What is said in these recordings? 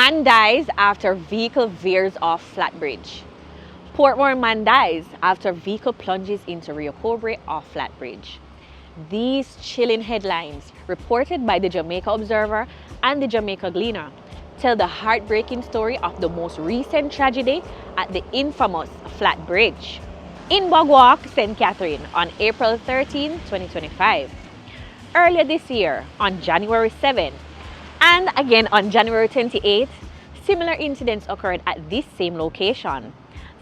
Man dies after vehicle veers off flat bridge. Portmore man dies after vehicle plunges into Rio Cobre off flat bridge. These chilling headlines, reported by the Jamaica Observer and the Jamaica Gleaner, tell the heartbreaking story of the most recent tragedy at the infamous flat bridge in Bog Walk, St. Catherine on April 13, 2025. Earlier this year, on January 7, and again on January 28, similar incidents occurred at this same location.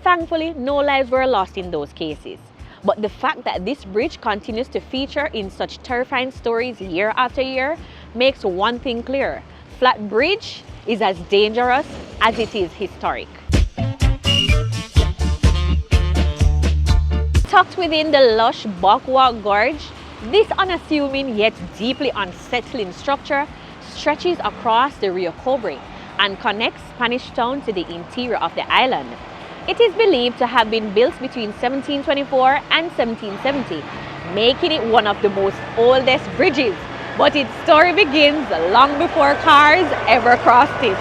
Thankfully, no lives were lost in those cases. But the fact that this bridge continues to feature in such terrifying stories year after year makes one thing clear: flat bridge is as dangerous as it is historic. Tucked within the lush Bog Walk gorge, this unassuming yet deeply unsettling structure stretches across the Rio Cobre and connects Spanish Town to the interior of the island. It is believed to have been built between 1724 and 1770, making it one of the most oldest bridges. But its story begins long before cars ever crossed it.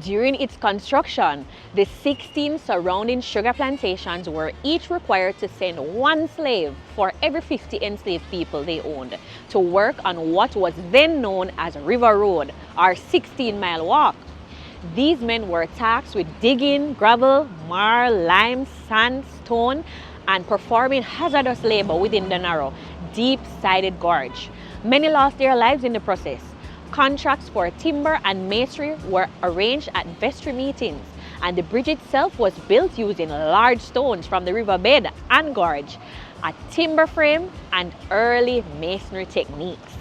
During its construction, the 16 surrounding sugar plantations were each required to send one slave for every 50 enslaved people they owned to work on what was then known as River Road, or 16-mile walk. These men were tasked with digging gravel, marl, lime, sand, stone, and performing hazardous labor within the narrow, deep-sided gorge. Many lost their lives in the process. Contracts for timber and masonry were arranged at vestry meetings, and the bridge itself was built using large stones from the riverbed and gorge, a timber frame, and early masonry techniques.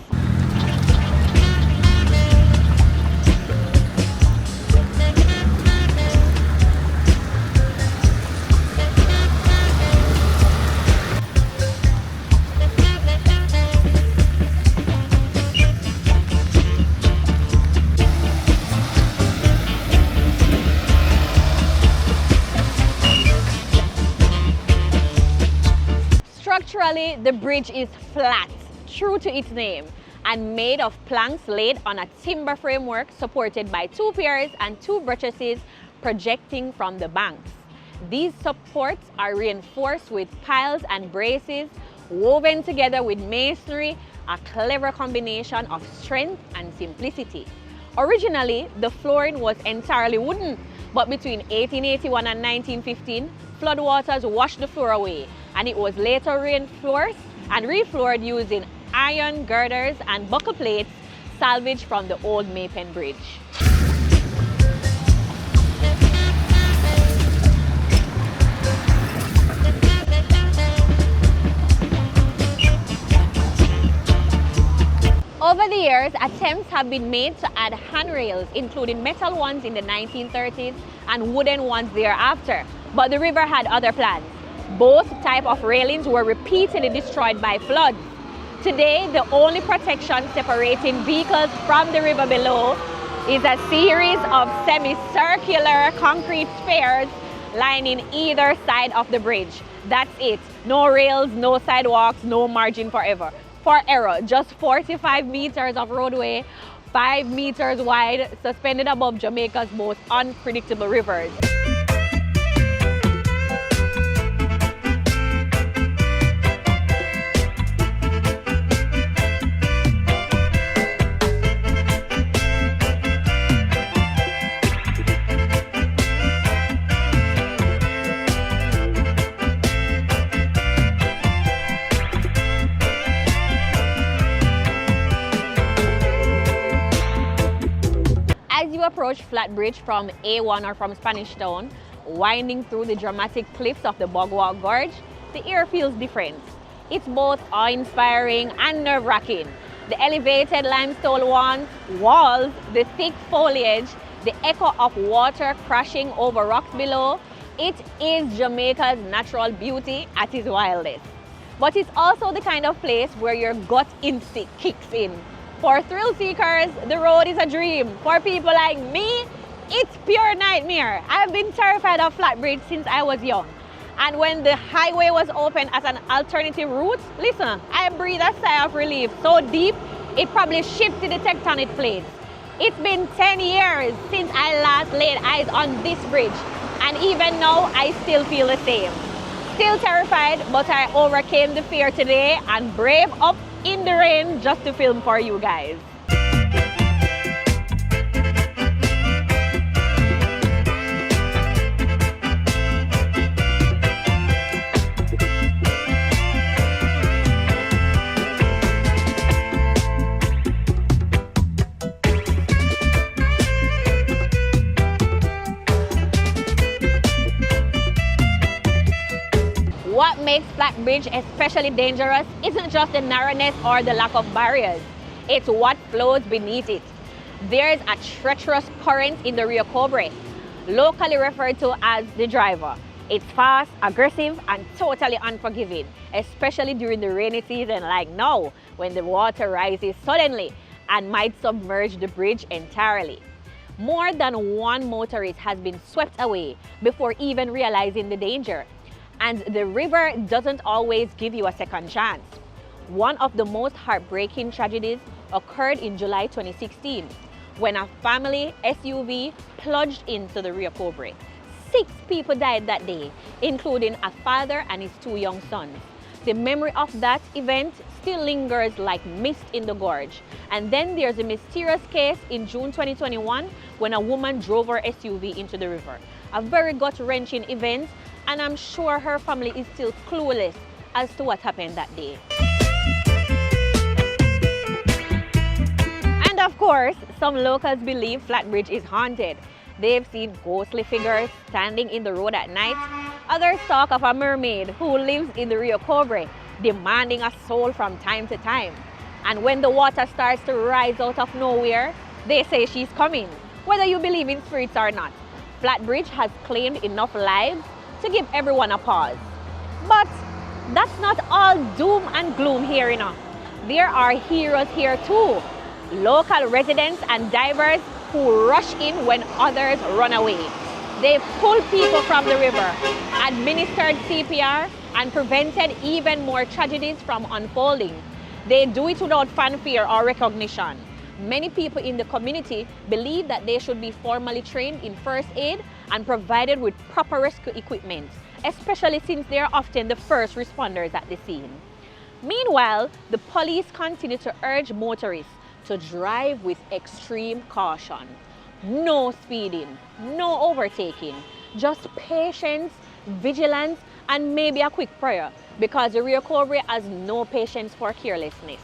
Structurally, the bridge is flat, true to its name, and made of planks laid on a timber framework supported by two piers and two buttresses projecting from the banks. These supports are reinforced with piles and braces, woven together with masonry, a clever combination of strength and simplicity. Originally, the flooring was entirely wooden, but between 1881 and 1915, floodwaters washed the floor away, and it was later reinforced and refloored using iron girders and buckle plates salvaged from the old Maypen Bridge. Over the years, attempts have been made to add handrails, including metal ones in the 1930s and wooden ones thereafter, but the river had other plans. Both types of railings were repeatedly destroyed by floods. Today, the only protection separating vehicles from the river below is a series of semicircular concrete spheres lining either side of the bridge. That's it. No rails, no sidewalks, no margin for error. Just 45 meters of roadway, 5 meters wide, suspended above Jamaica's most unpredictable rivers. As you approach Flat Bridge from A1 or from Spanish Town, winding through the dramatic cliffs of the Bog Walk Gorge, the air feels different. It's both awe-inspiring and nerve-wracking. The elevated limestone walls, the thick foliage, the echo of water crashing over rocks below, it is Jamaica's natural beauty at its wildest. But it's also the kind of place where your gut instinct kicks in. For thrill seekers, the road is a dream. For people like me, it's pure nightmare. I've been terrified of flatbridge since I was young. And when the highway was open as an alternative route, listen, I breathed a sigh of relief so deep, it probably shifted the tectonic plates. It's been 10 years since I last laid eyes on this bridge. And even now, I still feel the same. Still terrified, but I overcame the fear today and braved up in the rain just to film for you guys. What makes flatbridge especially dangerous isn't just the narrowness or the lack of barriers. It's what flows beneath it. There's a treacherous current in the Rio Cobre, locally referred to as the driver. It's fast, aggressive, and totally unforgiving, especially during the rainy season like now, when the water rises suddenly and might submerge the bridge entirely. More than one motorist has been swept away before even realizing the danger. And the river doesn't always give you a second chance. One of the most heartbreaking tragedies occurred in July 2016 when a family SUV plunged into the Rio Cobre. 6 people died that day, including a father and his 2 young sons. The memory of that event still lingers like mist in the gorge. And then there's a mysterious case in June 2021 when a woman drove her SUV into the river. A very gut-wrenching event, and I'm sure her family is still clueless as to what happened that day. And of course, some locals believe Flatbridge is haunted. They've seen ghostly figures standing in the road at night. Others talk of a mermaid who lives in the Rio Cobre, demanding a soul from time to time. And when the water starts to rise out of nowhere, they say she's coming, whether you believe in spirits or not. Flatbridge has claimed enough lives to give everyone a pause. But that's not all doom and gloom here, you know. There are heroes here too. Local residents and divers who rush in when others run away. They pull people from the river, administered CPR, and prevented even more tragedies from unfolding. They do it without fanfare or recognition. Many people in the community believe that they should be formally trained in first aid and provided with proper rescue equipment, especially since they are often the first responders at the scene. Meanwhile, the police continue to urge motorists to drive with extreme caution. No speeding, no overtaking, just patience, vigilance, and maybe a quick prayer, because the Rio Cobre has no patience for carelessness.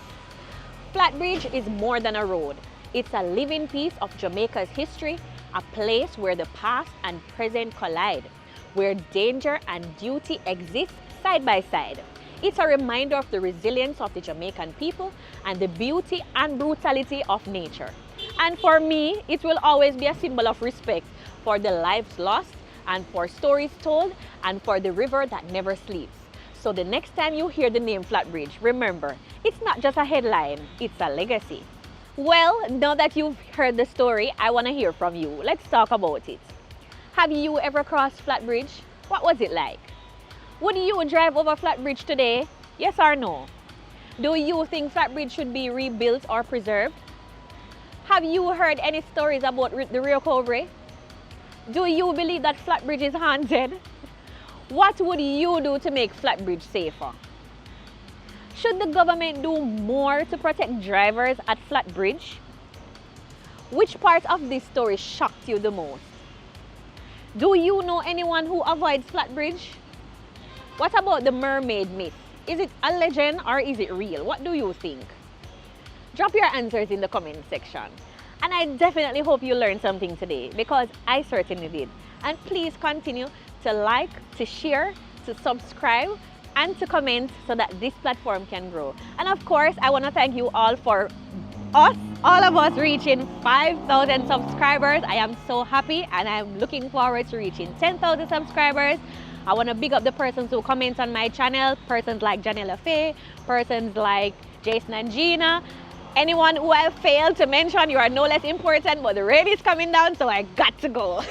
Flatbridge is more than a road. It's a living piece of Jamaica's history, a place where the past and present collide, where danger and duty exist side by side. It's a reminder of the resilience of the Jamaican people and the beauty and brutality of nature. And for me, it will always be a symbol of respect for the lives lost and for stories told and for the river that never sleeps. So the next time you hear the name Flatbridge, remember, it's not just a headline, it's a legacy. Well, now that you've heard the story, I want to hear from you. Let's talk about it. Have you ever crossed Flatbridge? What was it like? Would you drive over Flatbridge today? Yes or no? Do you think Flatbridge should be rebuilt or preserved? Have you heard any stories about the Rio Cobre? Do you believe that Flatbridge is haunted? What would you do to make Flatbridge safer? Should the government do more to protect drivers at Flatbridge? Which part of this story shocked you the most? Do you know anyone who avoids Flatbridge? What about the mermaid myth? Is it a legend or is it real? What do you think? Drop your answers in the comment section. And I definitely hope you learned something today, because I certainly did. And please continue to like, to share, to subscribe and to comment so that this platform can grow. And of course, I want to thank you all for all of us reaching 5,000 subscribers. I am so happy, and I'm looking forward to reaching 10,000 subscribers. I want to big up the persons who comment on my channel, persons like Janella Faye, persons like Jason and Gina. Anyone who I failed to mention, you are no less important, but the rain is coming down, so I got to go.